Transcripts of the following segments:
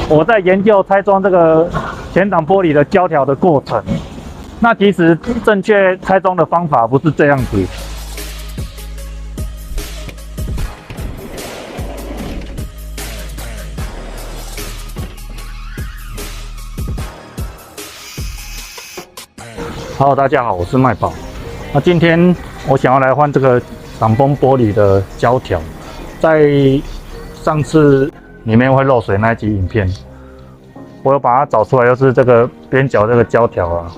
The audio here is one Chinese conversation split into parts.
我在研究拆装这个前挡玻璃的胶条的过程。那其实正确拆装的方法不是这样子。Hello， 大家好，我是麦宝。那今天我想要来换这个挡风玻璃的胶条，在上次里面会漏水那一集影片，我有把它找出来，就是这个边角这个胶条啊，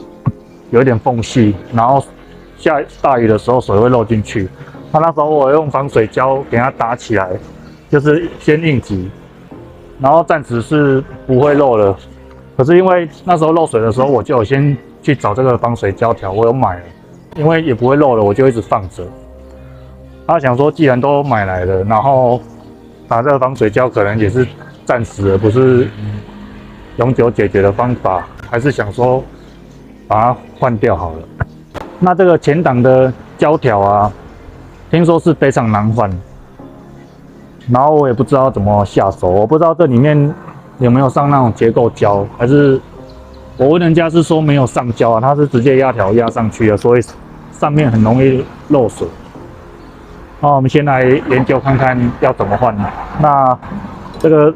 有一点缝隙，然后下大雨的时候水会漏进去。那时候我用防水胶给它打起来，就是先应急，然后暂时是不会漏了。可是因为那时候漏水的时候，我就有先去找这个防水胶条，我有买了，因为也不会漏了，我就一直放着。想说既然都买来了，然后打这个防水胶可能也是暂时的，不是永久解决的方法，还是想说把它换掉好了。那这个前挡的胶条啊，听说是非常难换，然后我也不知道怎么下手，我不知道这里面有没有上那种结构胶，还是我问人家是说没有上胶啊，它是直接压条压上去的，所以上面很容易漏水。那我们先来研究看看要怎么换。那这个，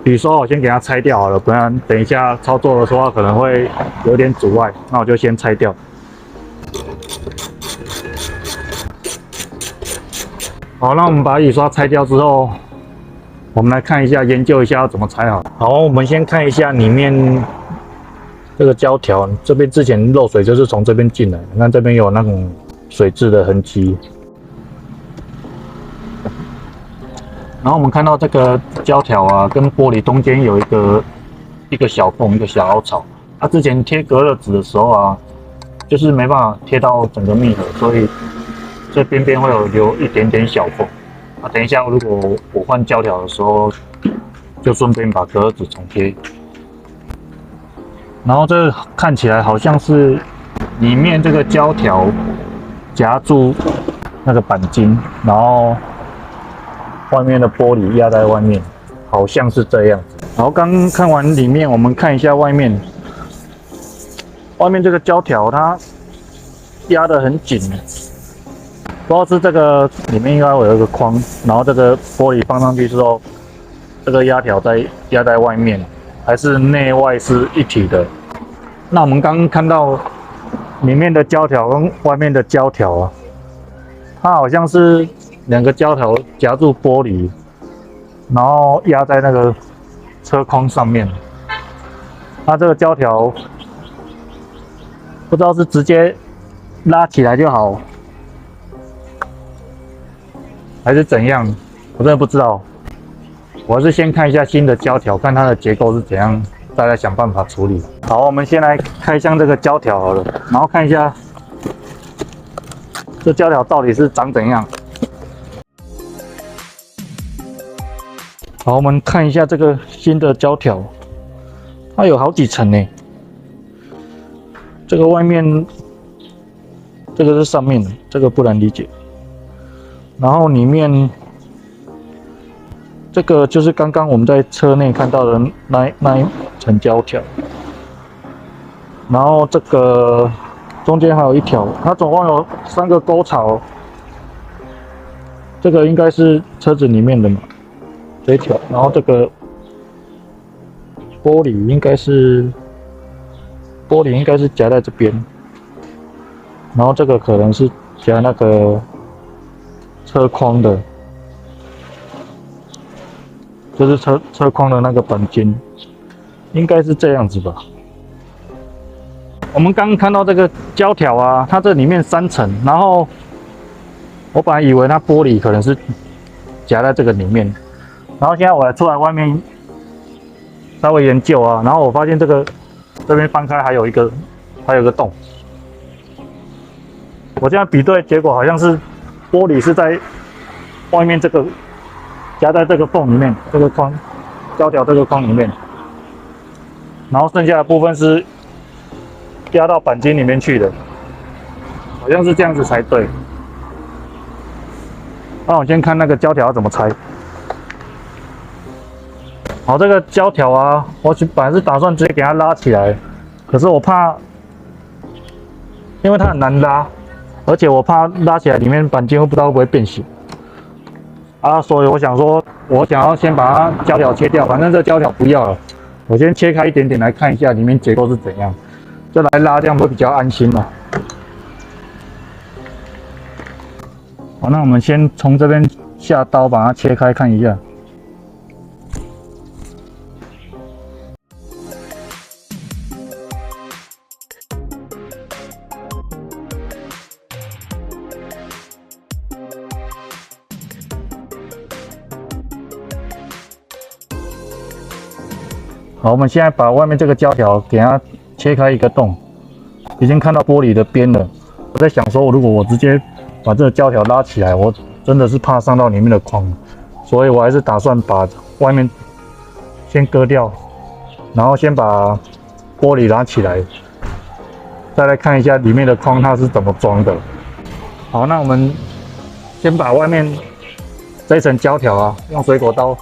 比如说我先给它拆掉好了，不然等一下操作的时候可能会有点阻碍。那我就先拆掉。好，那我们把雨刷拆掉之后，我们来看一下，研究一下要怎么拆好。好，我们先看一下里面这个胶条，这边之前漏水就是从这边进来，那这边有那种水渍的痕迹。然后我们看到这个胶条啊，跟玻璃中间有一个小缝，一个小凹槽。它之前贴隔热纸的时候啊，就是没办法贴到整个密合，所以这边边会有留一点点小缝。等一下如果我换胶条的时候，就顺便把隔热纸重贴。然后这看起来好像是里面这个胶条夹住那个钣金，然后外面的玻璃压在外面，好像是这样子。然后刚看完里面，我们看一下外面。外面这个胶条它压得很紧，不知道是这个里面应该会有一个框，然后这个玻璃放上去之后，这个压条再压在外面，还是内外是一体的。那我们刚刚看到里面的胶条跟外面的胶条啊，它好像是两个胶条夹住玻璃，然后压在那个车框上面。它这个胶条不知道是直接拉起来就好，还是怎样，我真的不知道。我还是先看一下新的胶条，看它的结构是怎样，再来想办法处理。好，我们先来开箱这个胶条好了，然后看一下这胶条到底是长怎样。好，我们看一下这个新的胶条，它有好几层呢。这个外面，这个是上面的，这个不难理解。然后里面，这个就是刚刚我们在车内看到的那一层胶条。然后这个中间还有一条，它总共有3个沟槽。这个应该是车子里面的嘛，这一条。然后这个玻璃应该是夹在这边，然后这个可能是夹那个车框的，就是车框的那个钣金，应该是这样子吧。我们刚刚看到这个胶条啊，它这里面3层，然后我本来以为它玻璃可能是夹在这个里面，然后现在我来出来外面稍微研究啊，然后我发现这边翻开还有一个洞。我现在比对结果好像是玻璃是在外面这个夹在这个缝里面，这个框胶条这个框里面，然后剩下的部分是压到钣金里面去的，好像是这样子才对。那我先看那个胶条要怎么拆。好，这个胶条啊，我本来是打算直接给它拉起来，可是我怕，因为它很难拉，而且我怕拉起来里面板筋不知道会不会变形啊，所以我想说，我想要先把它胶条切掉，反正这胶条不要了，我先切开一点点来看一下里面结构是怎样，再来拉，这样会比较安心嘛。好，那我们先从这边下刀把它切开看一下。好，我们现在把外面这个胶条给它切开一个洞，已经看到玻璃的边了。我在想说，如果我直接把这个胶条拉起来，我真的是怕伤到里面的框，所以我还是打算把外面先割掉，然后先把玻璃拉起来，再来看一下里面的框它是怎么装的。好，那我们先把外面这一层胶条啊，用水果刀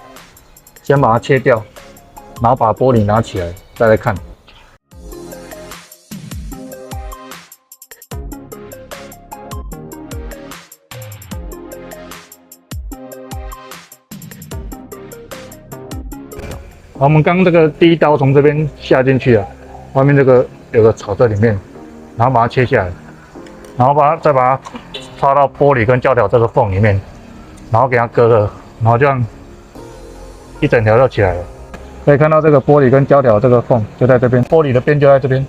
先把它切掉。然后把玻璃拿起来，再来看。好，我们刚刚这个第一刀从这边下进去啊，外面这个有个草在里面，然后把它切下来，然后再把它插到玻璃跟胶条这个缝里面，然后给它割了，然后这样一整条就起来了。可以看到这个玻璃跟胶条这个缝就在这边，玻璃的边就在这边。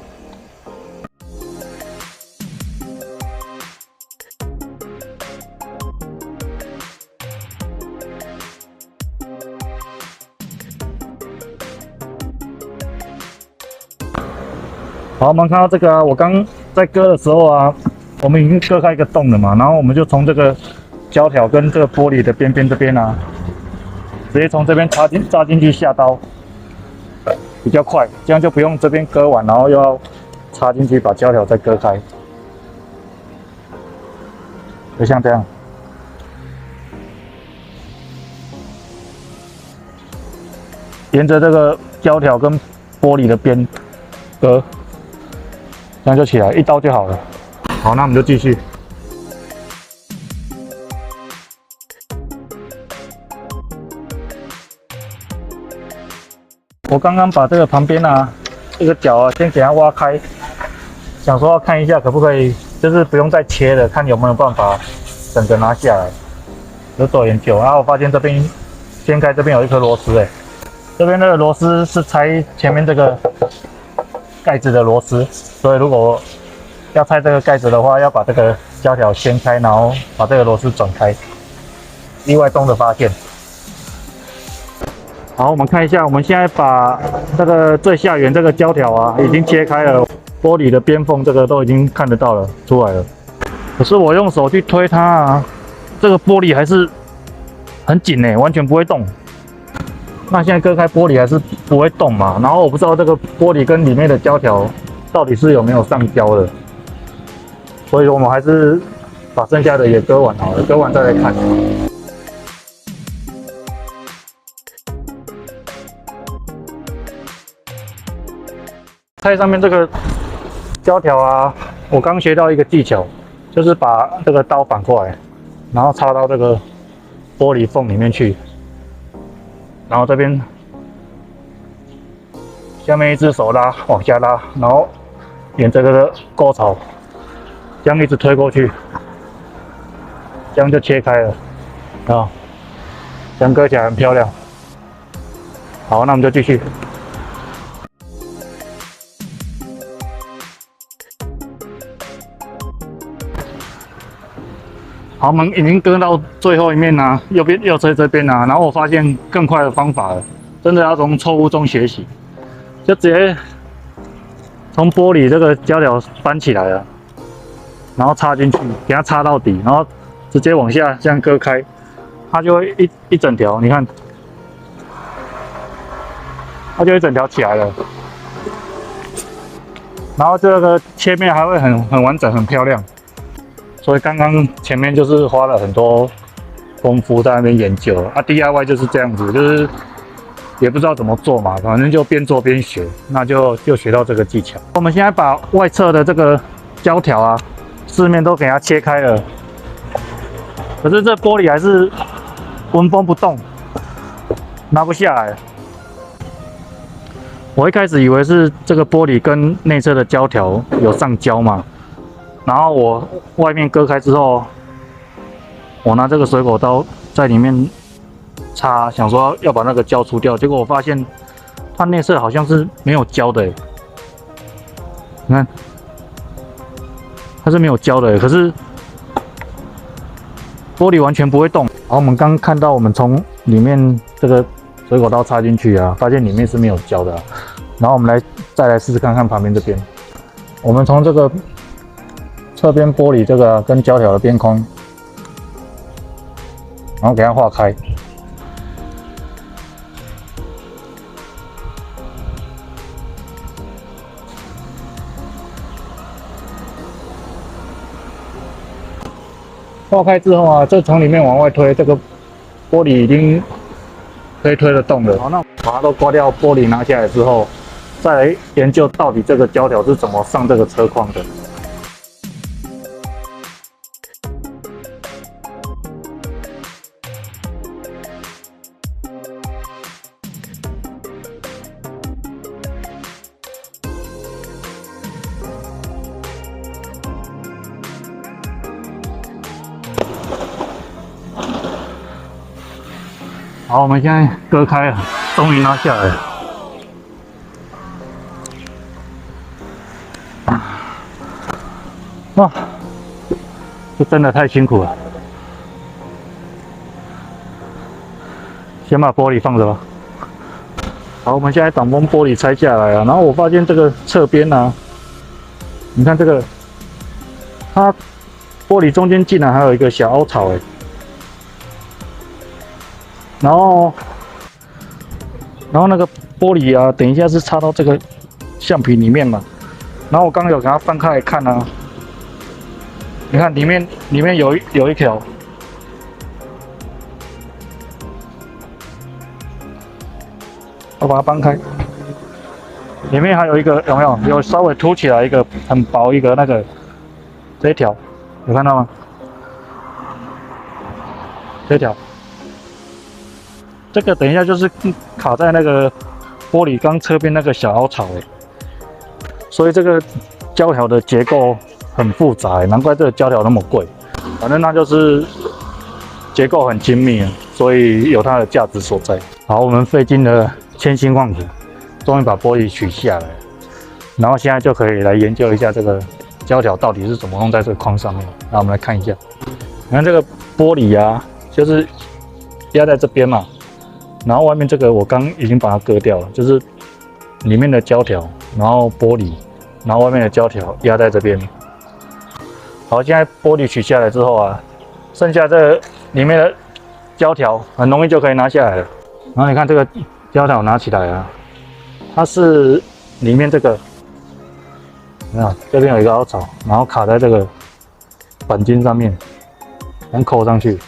好，我们看到这个啊，我刚在割的时候啊，我们已经割开一个洞了嘛，然后我们就从这个胶条跟这个玻璃的边边这边啊，直接从这边扎进去下刀。比较快，这样就不用这边割完，然后又要插进去把胶条再割开，就像这样。沿着这个胶条跟玻璃的边割，这样就起来，一刀就好了。好，那我们就继续。我刚刚把这个旁边啊，这个角啊，先给它挖开，想说要看一下可不可以，就是不用再切了，看有没有办法整个拿下来，有做研究。然后我发现这边掀开这边有一颗螺丝，这边那个螺丝是拆前面这个盖子的螺丝，所以如果要拆这个盖子的话，要把这个胶条掀开，然后把这个螺丝转开。意外中的发现。好，我们看一下，我们现在把这个最下缘这个胶条啊，已经切开了，玻璃的边缝这个都已经看得到了，出来了。可是我用手去推它啊，这个玻璃还是很紧完全不会动。那现在割开玻璃还是不会动嘛？然后我不知道这个玻璃跟里面的胶条到底是有没有上胶的，所以我们还是把剩下的也割完好了，割完再来看。拆上面这个胶条啊，我刚学到一个技巧，就是把这个刀反过来，然后插到这个玻璃缝里面去，然后这边下面一只手拉往下拉，然后沿着这个沟槽这样一直推过去，这样就切开了啊，这样割起来很漂亮。好，那我们就继续。好，我们已经割到最后一面啦，右侧这边啦。然后我发现更快的方法了，真的要从错误中学习，就直接从玻璃这个胶条搬起来了，然后插进去，给它插到底，然后直接往下这样割开，它就会一整条，你看，它就一整条起来了。然后这个切面还会很完整，很漂亮。所以刚刚前面就是花了很多功夫在那边研究啊 ，DIY 就是这样子，就是也不知道怎么做嘛，反正就边做边学，那就学到这个技巧。我们现在把外侧的这个胶条啊，四面都给它切开了，可是这玻璃还是纹风不动，拿不下来。我一开始以为是这个玻璃跟内侧的胶条有上胶嘛，然后我外面割开之后，我拿这个水果刀在里面插，想说要把那个胶除掉，结果我发现它内侧好像是没有胶的，你看，它是没有胶的，可是玻璃完全不会动。好，我们刚看到我们从里面这个水果刀插进去啊，发现里面是没有胶的然后我们再来试试看旁边这边，我们从这个侧边玻璃这个跟胶条的边框，然后给它划开。划开之后啊，这从里面往外推，这个玻璃已经可以推得动了。好，那把它都刮掉，玻璃拿下来之后，再来研究到底这个胶条是怎么上这个车框的。好，我们现在割开了，终于拿下来了。哇，这真的太辛苦了。先把玻璃放着吧。好，我们现在挡风玻璃拆下来啊，然后我发现这个侧边啊，你看这个，它玻璃中间竟然还有一个小凹槽哎。然后那个玻璃啊，等一下是插到这个橡皮里面嘛。然后我刚刚有给它翻开来看啊，你看里面有一条，我把它翻开，里面还有一个有没有？有稍微凸起来一个很薄一个那个这一条，有看到吗？这一条。这个等一下就是卡在那个玻璃缸侧边那个小凹槽所以这个胶条的结构很复杂难怪这个胶条那么贵。反正它就是结构很精密所以有它的价值所在。好，我们费尽了千辛万苦，终于把玻璃取下来，然后现在就可以来研究一下这个胶条到底是怎么弄在这个框上面。那我们来看一下，你看这个玻璃啊，就是压在这边嘛。然后外面这个我刚已经把它割掉了，就是里面的胶条，然后玻璃，然后外面的胶条压在这边。好，现在玻璃取下来之后啊，剩下这里面的胶条很容易就可以拿下来了。然后你看这个胶条拿起来啊，它是里面这个，啊，这边有一个凹槽，然后卡在这个钣金上面，能扣上去。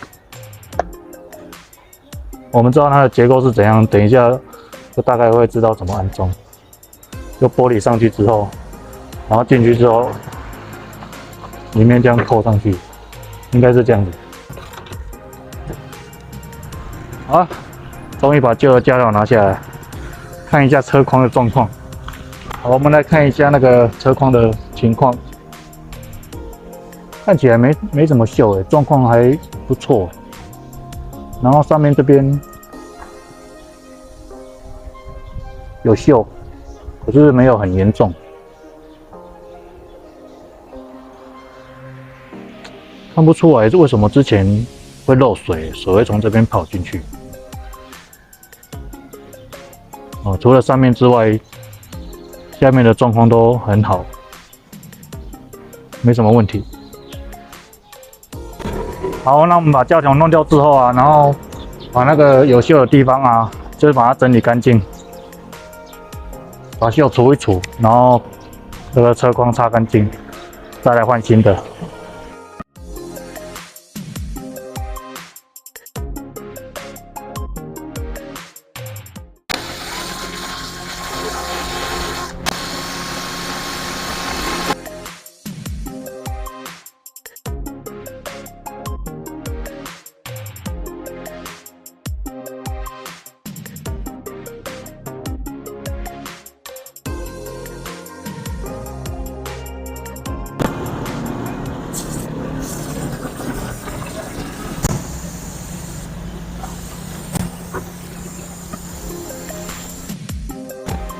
我们知道它的结构是怎样，等一下就大概会知道怎么安装。就玻璃上去之后，然后进去之后，里面这样扣上去，应该是这样子。好，终于把旧的胶条拿下来，看一下车框的状况。好，我们来看一下那个车框的情况，看起来没怎么锈状况还不错。然后上面这边有锈，可是没有很严重。看不出来是为什么之前会漏水，水会从这边跑进去。哦，除了上面之外，下面的状况都很好，没什么问题。好，那我们把胶条弄掉之后啊，然后把那个有锈的地方啊，就是把它整理干净，把锈除一除，然后这个车框擦干净，再来换新的。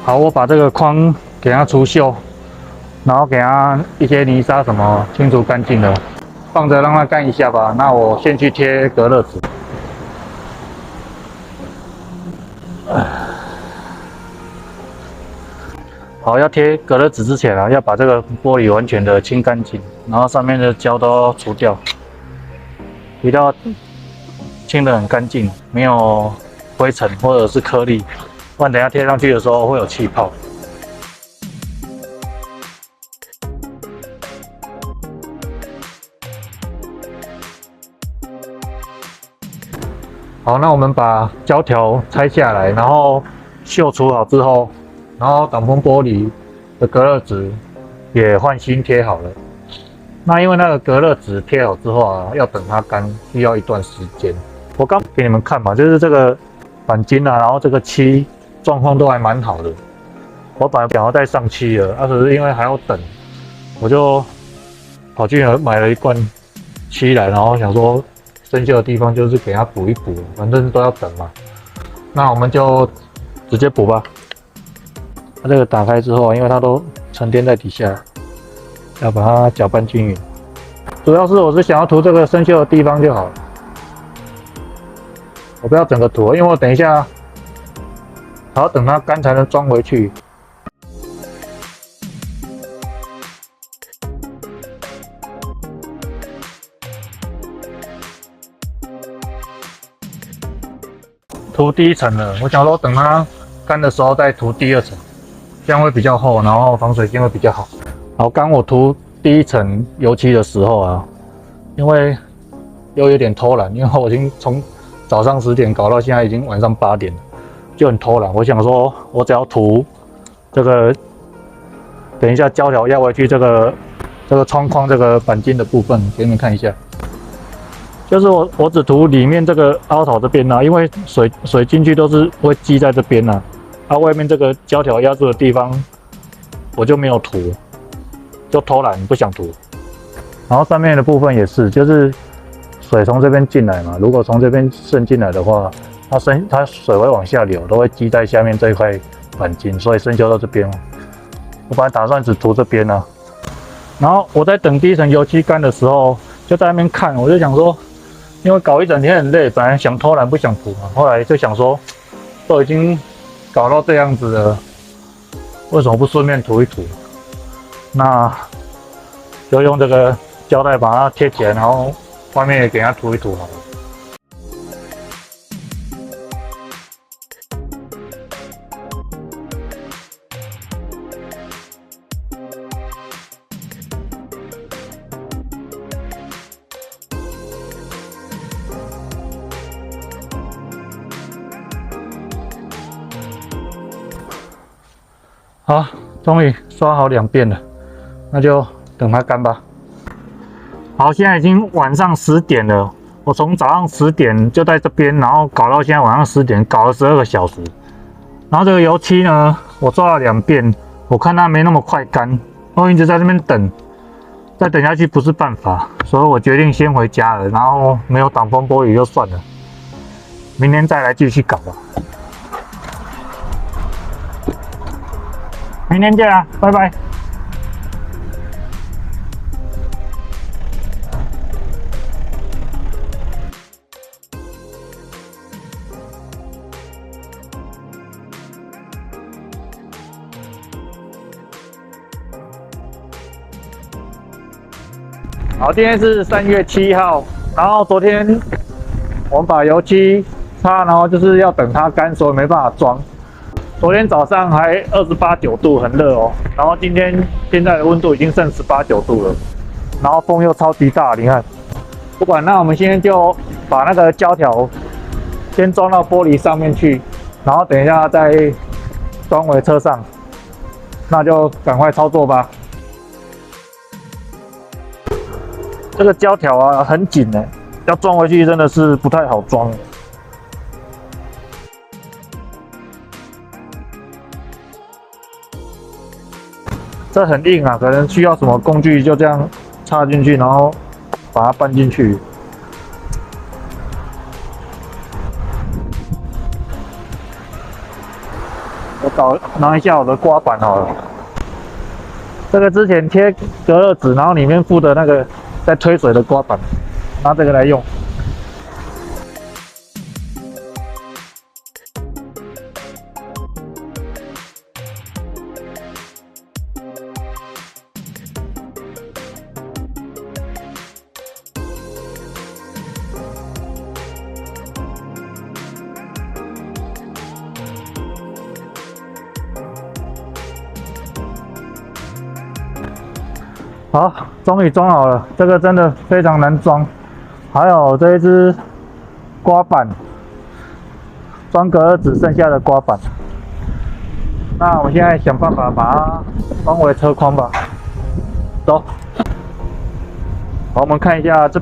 好，我把这个框给它除锈，然后给它一些泥沙什么清除干净了，放着让它干一下吧。那我先去贴隔热纸。好，要贴隔热纸之前啊，要把这个玻璃完全的清干净，然后上面的胶都除掉，一定要清得很干净，没有灰尘或者是颗粒，不然等下贴上去的时候会有气泡。好，那我们把胶条拆下来，然后锈除好之后，然后挡风玻璃的隔热纸也换新贴好了。那因为那个隔热纸贴好之后啊，要等它干，需要一段时间。我刚给你们看嘛，就是这个钣金啊，然后这个漆状况都还蛮好的。我本来想要再上漆了，可是因为还要等，我就跑去买了一罐漆来，然后想说生锈的地方就是给它补一补，反正都要等嘛。那我们就直接补吧。它这个打开之后，因为它都沉淀在底下，要把它搅拌均匀。主要是我是想要涂这个生锈的地方就好了，我不要整个涂，因为我等一下还要等它干才能装回去。涂第一层了，我想说等它干的时候再涂第二层，这样会比较厚，然后防水性会比较好。好，刚我涂第一层油漆的时候啊，因为又有点偷懒，因为我已经从早上10点搞到现在已经晚上8点了，就很偷懒。我想说，我只要涂这个，等一下胶条压回去这个窗框这个钣金的部分，给你们看一下。就是我只涂里面这个凹槽这边啊，因为水进去都是会积在这边啊，外面这个胶条压住的地方我就没有涂，就偷懒不想涂。然后上面的部分也是，就是水从这边进来嘛，如果从这边渗进来的话，它水会往下流，都会积在下面这一块钣金，所以生锈到这边。我本来打算只涂这边啊，然后我在等第一层油漆干的时候，就在那边看，我就想说。因为搞一整天很累，本来想偷懒不想涂嘛，后来就想说，都已经搞到这样子了，为什么不顺便涂一涂？那就用这个胶带把它贴起来，然后外面也给它涂一涂好了。好，终于刷好2遍了，那就等它干吧。好，现在已经晚上10点了，我从早上10点就在这边，然后搞到现在晚上10点，搞了12个小时。然后这个油漆呢，我刷了2遍，我看它没那么快干，我一直在这边等，再等下去不是办法，所以我决定先回家了。然后没有挡风玻璃就算了，明天再来继续搞吧。明天见啊，拜拜。好，今天是3月7号，然后昨天我们把油漆擦，然后就是要等它干，所以没办法装。昨天早上还28、9度，很热哦。然后今天现在的温度已经剩18、9度了，然后风又超级大，你看。不管，那我们现在就把那个胶条先装到玻璃上面去，然后等一下再装回车上。那就赶快操作吧。这个胶条啊很紧哎，要装回去真的是不太好装。这很硬啊，可能需要什么工具，就这样插进去，然后把它搬进去。我拿一下我的刮板好了。这个之前贴隔热纸，然后里面附的那个在推水的刮板，拿这个来用。好，终于装好了，这个真的非常难装。还有这一支刮板，装隔热纸剩下的刮板。那我们现在想办法把它装回车框吧。走。好，我们看一下这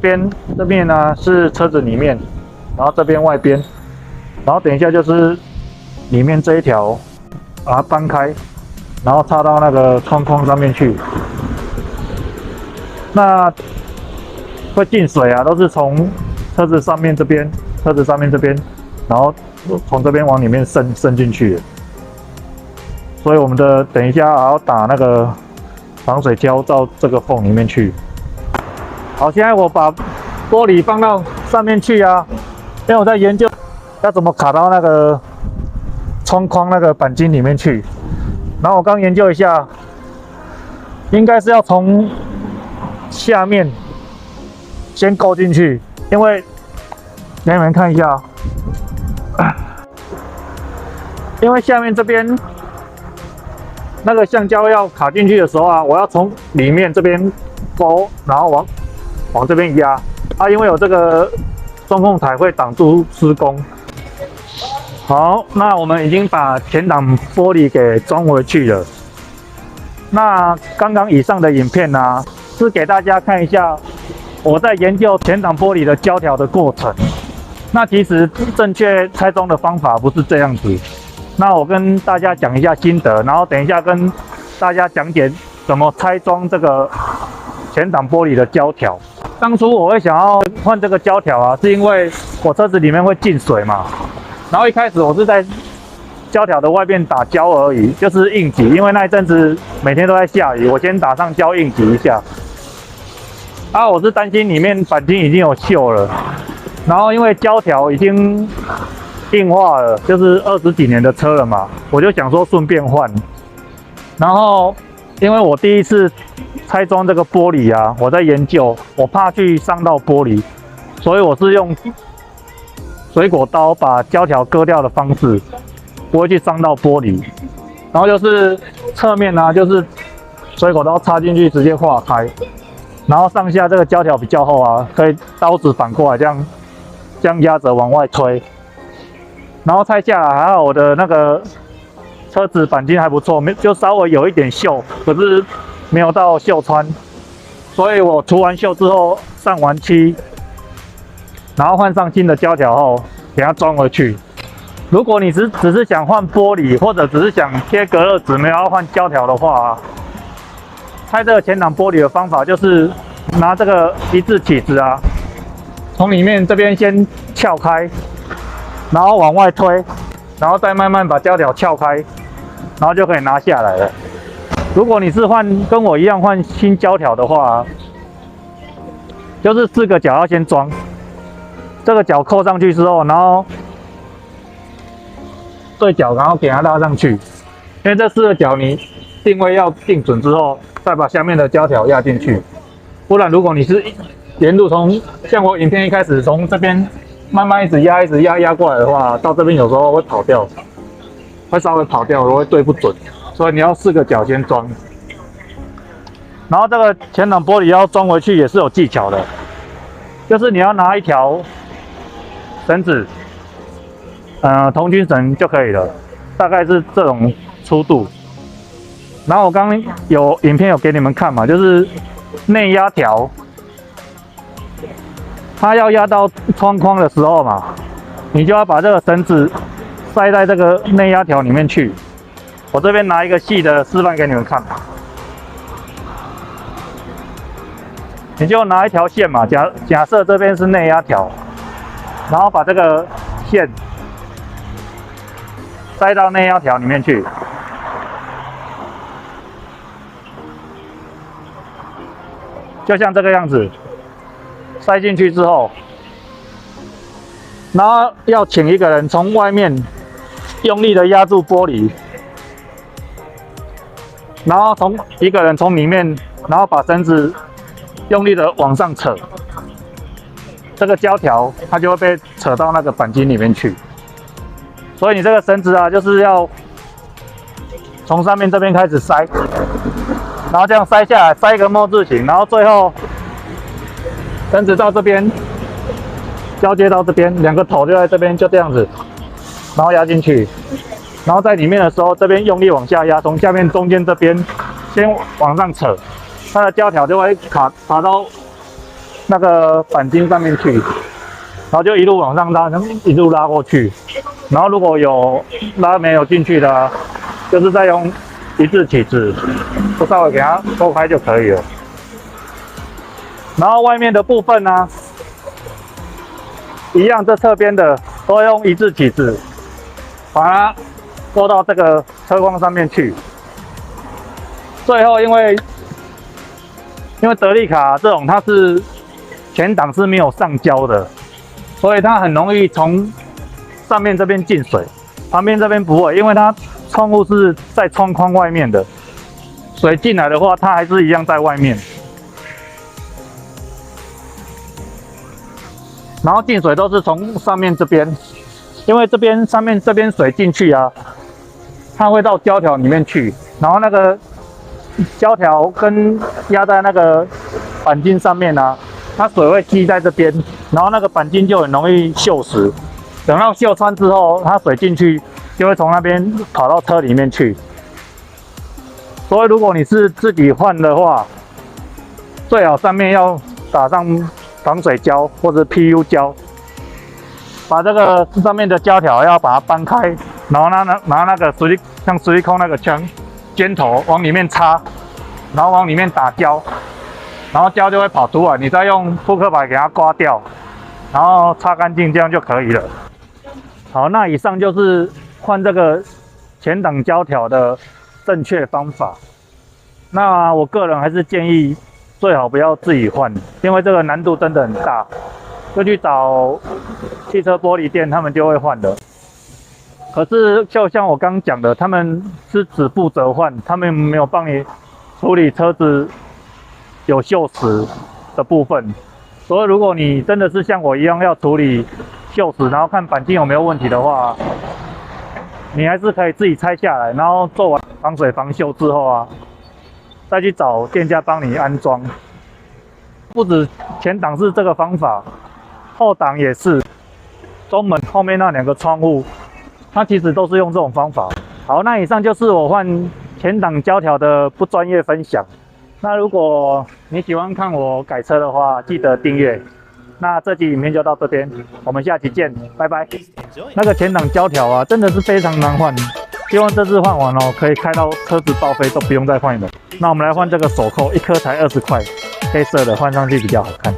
面呢是车子里面，然后这边外边，然后等一下就是里面这一条，把它搬开，然后插到那个窗框上面去。那会进水啊，都是从车子上面这边，然后从这边往里面渗进去的。所以我们等一下还要打那个防水胶到这个缝里面去。好，现在我把玻璃放到上面去啊，因为我在研究要怎么卡到那个窗框那个钣金里面去。然后我刚研究一下，应该是要从下面先勾进去，因为给你们看一下，因为下面这边那个橡胶要卡进去的时候啊，我要从里面这边勾，然后往这边压啊，因为有这个中控台会挡住施工。好，那我们已经把前挡玻璃给装回去了。那刚刚以上的影片呢，是给大家看一下我在研究前挡玻璃的胶条的过程。那其实正确拆装的方法不是这样子。那我跟大家讲一下心得，然后等一下跟大家讲解怎么拆装这个前挡玻璃的胶条。当初我会想要换这个胶条啊，是因为我车子里面会进水嘛。然后一开始我是在胶条的外面打胶而已，就是应急，因为那一阵子每天都在下雨，我先打上胶应急一下。啊，我是担心里面钣金已经有锈了，然后因为胶条已经硬化了，就是20几年的车了嘛，我就想说顺便换。然后因为我第一次拆装这个玻璃啊，我在研究，我怕去伤到玻璃，所以我是用水果刀把胶条割掉的方式，不会去伤到玻璃。然后就是侧面啊，就是水果刀插进去直接化开，然后上下这个胶条比较厚啊，可以刀子反过来这样压着往外推。然后拆下来还好，我的那个车子钣金还不错，就稍微有一点锈，可是没有到锈穿。所以我除完锈之后上完漆，然后换上新的胶条后，给它装回去。如果你只是想换玻璃，或者只是想贴隔热纸，没有要换胶条的话，拆这个前挡玻璃的方法就是拿这个一字起子啊，从里面这边先撬开，然后往外推，然后再慢慢把胶条撬开，然后就可以拿下来了。如果你是跟我一样换新胶条的话，就是4个角要先装，这个角扣上去之后，然后对角，然后给它拉上去，因为这4个角你定位要定准之后，再把下面的胶条压进去。不然如果你是沿路像我影片一开始从这边慢慢一直压过来的话，到这边有时候会跑掉，会稍微跑掉，会对不准，所以你要4个角先装。然后这个前挡玻璃要装回去也是有技巧的，就是你要拿一条绳子，童军绳就可以了，大概是这种粗度。然后我刚刚有影片有给你们看嘛，就是内压条，它要压到窗框的时候嘛，你就要把这个绳子塞在这个内压条里面去。我这边拿一个细的示范给你们看，你就拿一条线嘛，假设这边是内压条，然后把这个线塞到内腰条里面去。就像这个样子，塞进去之后，然后要请一个人从外面用力的压住玻璃，然后一个人从里面，然后把绳子用力的往上扯，这个胶条它就会被扯到那个钣金里面去。所以你这个绳子啊，就是要从上面这边开始塞。然后这样塞下来，塞一个“字形，然后最后绳子到这边，交接到这边，两个头就在这边，就这样子，然后压进去，然后在里面的时候，这边用力往下压，从下面中间这边先往上扯，它的胶条就会卡到那个钣金上面去，然后就一路往上拉，一路拉过去。然后如果有拉没有进去的，就是再用一字起子，就稍微给它勾开就可以了。然后外面的部分呢，一样，这侧边的都用一字起子，把它勾到这个车框上面去。最后因为德利卡这种它是前挡是没有上胶的，所以它很容易从上面这边进水，旁边这边不会，因为它窗户是在窗框外面的，水进来的话，它还是一样在外面。然后进水都是从上面这边，因为上面这边水进去啊，它会到胶条里面去，然后那个胶条跟压在那个钣金上面啊，它水会积在这边，然后那个钣金就很容易锈蚀。等到锈穿之后，它水进去就会从那边跑到车里面去。所以如果你是自己换的话，最好上面要打上防水胶或者 PU 胶，把这个上面的胶条要把它搬开，然后拿那个像水力控那个尖头往里面插，然后往里面打胶，然后胶就会跑出来，你再用扑克牌给它刮掉，然后擦干净，这样就可以了。好，那以上就是换这个前挡胶条的正确方法。那我个人还是建议最好不要自己换，因为这个难度真的很大，就去找汽车玻璃店，他们就会换的。可是就像我刚讲的，他们是只负责换，他们没有帮你处理车子有锈蚀的部分。所以如果你真的是像我一样要处理锈蚀，然后看钣金有没有问题的话，你还是可以自己拆下来，然后做完防水防锈之后啊，再去找店家帮你安装。不止前挡是这个方法，后挡也是，中门后面那两个窗户，它其实都是用这种方法。好，那以上就是我换前挡胶条的不专业分享。那如果你喜欢看我改车的话，记得订阅。那这集影片就到这边，我们下期见，拜拜。那个前挡胶条啊，真的是非常难换，希望这次换完哦，可以开到车子报废都不用再换了。那我们来换这个手扣，一颗才20块，黑色的换上去比较好看。